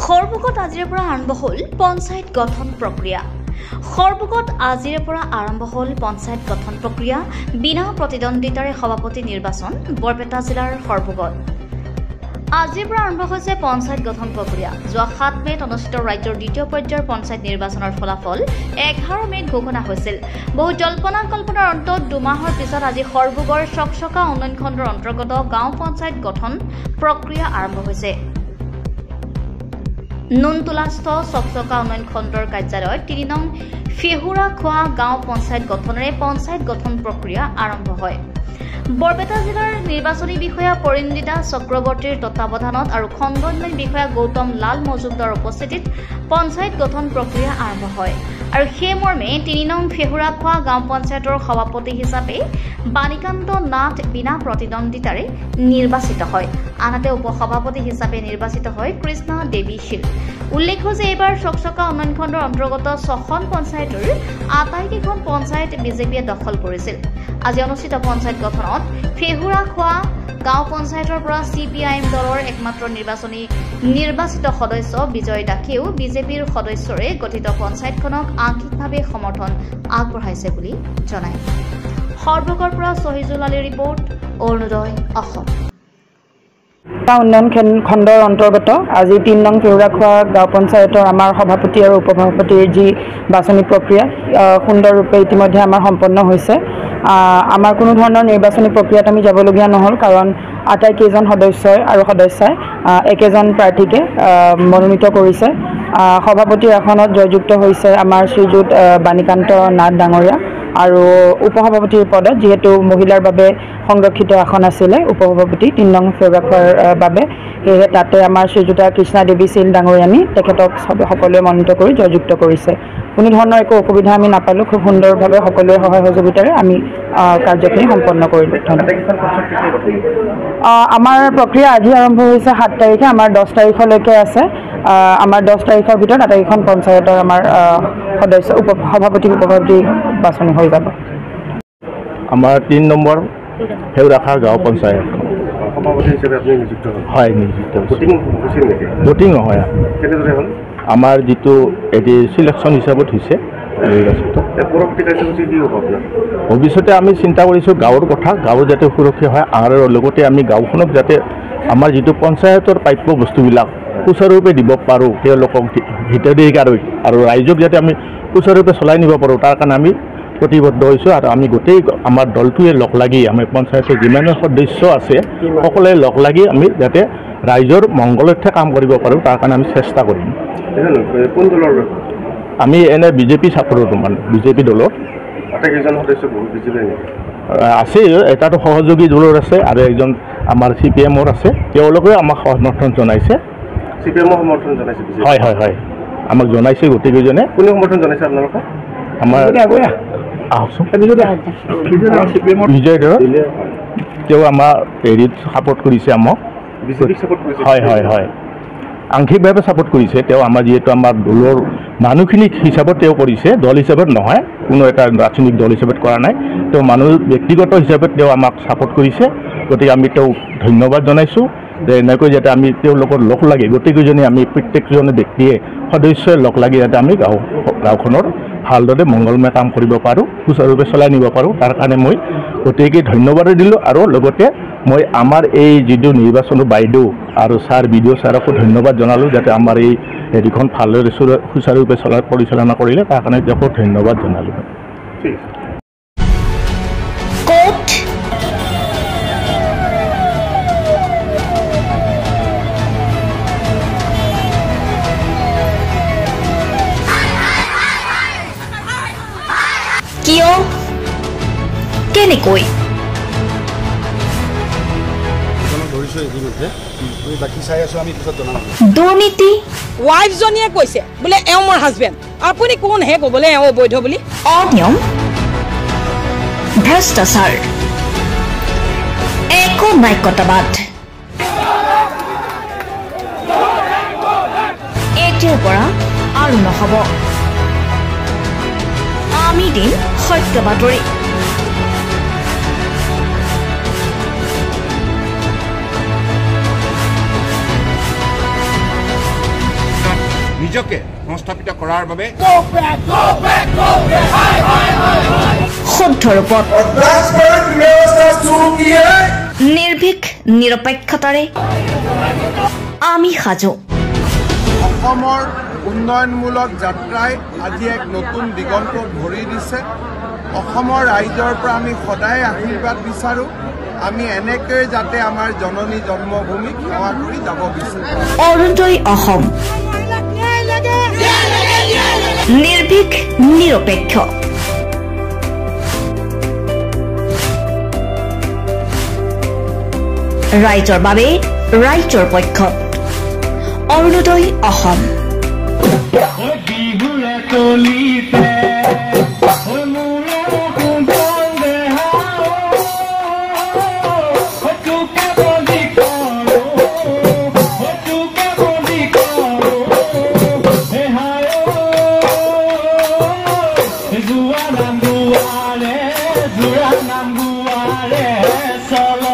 খৰবুকত আজিৰে পৰা আৰম্ভ হ'ল পঞ্চায়ত গঠন প্ৰক্ৰিয়া। খৰবুকত আজিৰে পৰা আৰম্ভ হ'ল পঞ্চায়ত গঠন প্ৰক্ৰিয়া। বিনা প্ৰতিদ্বন্দ্বিতাৰে সভাপতি নিৰ্বাচন বৰপেটা জিলাৰ খৰবুকত আজিৰ পৰা আৰম্ভ হৈছে পঞ্চায়ত গঠন প্ৰক্ৰিয়া। যোৱা 7 মে'ত অনুষ্ঠিত ৰাজ্যৰ দ্বিতীয় পৰ্যায়ৰ পঞ্চায়ত নিৰ্বাচনৰ ফলাফল 11 মে'ত ঘোষণা হৈছিল। বহু জল্পনা কল্পনাৰ অন্তত 2 মাহৰ পিছত আজি খৰবুকৰ চকচকা উন্নয়ন খণ্ডৰ অন্তৰ্গত গাঁও পঞ্চায়ত গঠন প্ৰক্ৰিয়া আৰম্ভ হৈছে। নুনতলাস্থ চকচকা উন্নয়ন খণ্ডৰ কাৰ্যালয়ত 3 নং ফেহুৰাখোৱা গাঁও পঞ্চায়ত গঠনেৰে পঞ্চায়ত গঠন প্ৰক্ৰিয়া আৰম্ভ হয়। বৰপেটা জিলাৰ নিৰ্বাচনী বিষয়া পৰিন্দিতা চক্ৰৱৰ্তীৰ তত্বাৱধানত আৰু খণ্ড উন্নয়ন বিষয়া গৌতম লাল মজুমদাৰৰ উপস্থিতিত পঞ্চায়ত গঠন প্ৰক্ৰিয়া আৰম্ভ হয় আৰু সেই মৰ্মে 3 নং ফেহুৰাখোৱা গাঁও পঞ্চায়তৰ সভাপতি হিচাপে বাণীকান্ত নাথ বিনা প্ৰতিদ্বন্দ্বিতাৰে নিৰ্বাচিত হয়। আনহাতে উপসভাপতি হিচাপে নিৰ্বাচিত হয় কৃষ্ণা দেৱী শীল। উল্লেখ্য যে এইবাৰ চকচকা উন্নয়ন খণ্ডৰ অন্তৰ্গত 6খন পঞ্চায়তৰ আটাইকেইখন পঞ্চায়ত বিজেপিয়ে দখল কৰিছিল। আজি অনুষ্ঠিত পঞ্চায়ত গঠনত ফেহুৰাখোৱা গাঁও পঞ্চায়তৰ পৰা CPIM দলৰ একমাত্ৰ নিৰ্বাচিত সদস্য বিজয় দাসেও বিজেপিৰ সদস্যৰে গঠিত পঞ্চায়তখনক আংশিকভাৱে সমৰ্থন আগবঢ়াইছে বুলি জনায়। খৰবুকৰ পৰা শহীদুল আলীৰ ৰিপৰ্ট, অৰুণোদয় অসম। উন্নয়ন খণ্ডৰ অন্তৰ্গত আজি 3 নং ফেহুৰাখোৱা গাঁও পঞ্চায়তৰ আমাৰ সভাপতি আৰু উপসভাপতিৰ যি বাছনি প্ৰক্ৰিয়া সুন্দৰৰূপে ইতিমধ্যে আমাৰ সম্পন্ন হৈছে। আমাৰ কোনো ধৰণৰ নিৰ্বাচনী প্ৰক্ৰিয়াত আমি যাবলগীয়া নহ'ল, কাৰণ আটাইকেইজন সদস্যই আৰু সদস্যাই একেজন প্ৰাৰ্থীকে মনোনীত কৰিছে। সভাপতিৰ আসনত জয়যুক্ত হৈছে আমাৰ শ্ৰীযুত বাণীকান্ত নাথ ডাঙৰীয়া আৰু উপসভাপতিৰ পদত যিহেতু মহিলাৰ বাবে সংৰক্ষিত আসন আছিলে উপসভাপতি 3 নং ফেহুৰাখোৱাৰ বাবে, সেয়েহে তাতে আমাৰ শ্ৰীযুতা কৃষ্ণা দেৱী শীল ডাঙৰীয়ানী তেখেতক সকলোৱে মনোনীত কৰি জয়যুক্ত কৰিছে। কোনো ধৰণৰ একো অসুবিধা আমি নাপালোঁ। খুব সুন্দৰভাৱে সকলোৱে সহায় সহযোগিতাৰে আমি কাৰ্যখিনি সম্পন্ন কৰিলোঁ। আমাৰ প্ৰক্ৰিয়া আজি আৰম্ভ হৈছে 7 তাৰিখে, আমাৰ 10 তাৰিখলৈকে আছে। আমাৰ 10 তাৰিখৰ ভিতৰত আটাইকেইখন পঞ্চায়তৰ আমাৰ সদস্য সভাপতি উপসভাপতি বাছনি হৈ যাব। আমাৰ 3 নম্বৰ ফেহুৰাখোৱা গাঁও পঞ্চায়ত সভাপতি হিচাপে আপুনি নিযুক্ত হ'ল? হয়, নিযুক্ত ভোটিং হৈছিল নেকি? ভোটিং নহয়, কেনেদৰে হ'ল? আমাৰ যিটো এটি চিলেকশ্যন হিচাপত হৈছে নিৰ্বাচিত। পৰৱৰ্তী কাৰ্যসূচী কি হ'ব আপোনাৰ? ভৱিষ্যতে আমি চিন্তা কৰিছোঁ গাঁৱৰ কথা, গাঁও যাতে সুৰক্ষা হয় আৰু লগতে আমি গাঁওখনক যাতে আমাৰ যিটো পঞ্চায়তৰ প্ৰাপ্য বস্তুবিলাক সুচাৰুৰূপে দিব পাৰোঁ, তেওঁলোকক হিতাধিকাৰী আৰু ৰাইজক যাতে আমি সুচাৰুৰূপে চলাই নিব পাৰোঁ, তাৰ কাৰণে আমি প্ৰতিবদ্ধ হৈছোঁ। আৰু আমি গোটেই আমাৰ দলটোৱে লগ লাগি আমি পঞ্চায়তৰ যিমান সদস্য আছে সকলোৱে লগ লাগি আমি যাতে ৰাইজৰ মংগলাৰ্থে কাম কৰিব পাৰোঁ, তাৰ কাৰণে আমি চেষ্টা কৰিম। কোন দলৰ? আমি এনে বিজেপি ছাপোৰ্টৰ বিজেপি দলৰ আটাইকেইজন সদস্য বহুত বিজেপি আছে। এটাতো সহযোগী দলৰ আছে আৰু এজন আমাৰ CPMৰ আছে, তেওঁলোকেও আমাক সমৰ্থন জনাইছে। CPMৰ সমৰ্থন জনাইছে? হয় হয় হয়, আমাক জনাইছে গোটেইকেইজনে। কোনে সমৰ্থন জনাইছে আপোনালোকক? আমাৰ বিজয় দল, তেওঁ আমাৰ হেৰিত ছাপোৰ্ট কৰিছে আমাক। হয় হয় হয়, আংশিকভাৱে ছাপোৰ্ট কৰিছে তেওঁ। আমাৰ যিহেতু আমাৰ দলৰ মানুহখিনিক হিচাপত তেওঁ কৰিছে, দল হিচাপত নহয়, কোনো এটা ৰাজনৈতিক দল হিচাপত কৰা নাই। তেওঁ মানুহ ব্যক্তিগত হিচাপত তেওঁ আমাক ছাপোৰ্ট কৰিছে। গতিকে আমি তেওঁক ধন্যবাদ জনাইছোঁ যে এনেকৈ যাতে আমি তেওঁলোকৰ লগ লাগি গোটেইকেইজনে আমি প্ৰত্যেকজনে ব্যক্তিয়ে সদস্যই লগ লাগি যাতে আমি গাঁওখনৰ ভালদৰে মংগলময় কাম কৰিব পাৰোঁ, সুচাৰুৰূপে চলাই নিব পাৰোঁ, তাৰ কাৰণে মই গোটেইকে ধন্যবাদ দিলোঁ। আৰু লগতে মই আমাৰ এই যিটো নিৰ্বাচনৰ বাইদেউ আৰু ছাৰ BDO ছাৰকো ধন্যবাদ জনালোঁ, যাতে আমাৰ এই হেৰিখন ভালদৰে সুচাৰুৰূপে পৰিচালনা কৰিলে, তাৰ কাৰণে তেওঁকো ধন্যবাদ জনালোঁ। কিয়, কেনেকৈ? দুৰ্নীতি। ৱাইফজনীয়ে কৈছে বোলে এওঁ মোৰ হাজবেণ্ড, আপুনি কোন হে ক'বলৈ এওঁ অবৈধ বুলি? অনিয়ম, ভ্ৰষ্টাচাৰ, একো নায়কতাবাদ। এতিয়াৰ পৰা আৰু নহ'ব। আমি দিম সত্য বাতৰি। নিজকে সংস্থাপিত কৰাৰ বাবে শুদ্ধ ৰূপত নিৰ্ভীক নিৰপেক্ষতাৰে আমি সাজু অসমৰ উন্নয়নমূলক যাত্ৰাই আজি এক নতুন দিগন্তক ভৰি দিছে অসমৰ ৰাইজৰ পৰা আমি সদায় আশীৰ্বাদ বিচাৰোঁ আমি এনেকৈ যাতে আমাৰ জননী জন্মভূমিক সেৱা কৰি যাব বিচাৰোঁ অৰুণোদয় অসম নিৰ্ভীক নিৰপেক্ষ ৰাইজৰ বাবে ৰাইজৰ পক্ষত Orunodoi Assam Zura nam guare, solo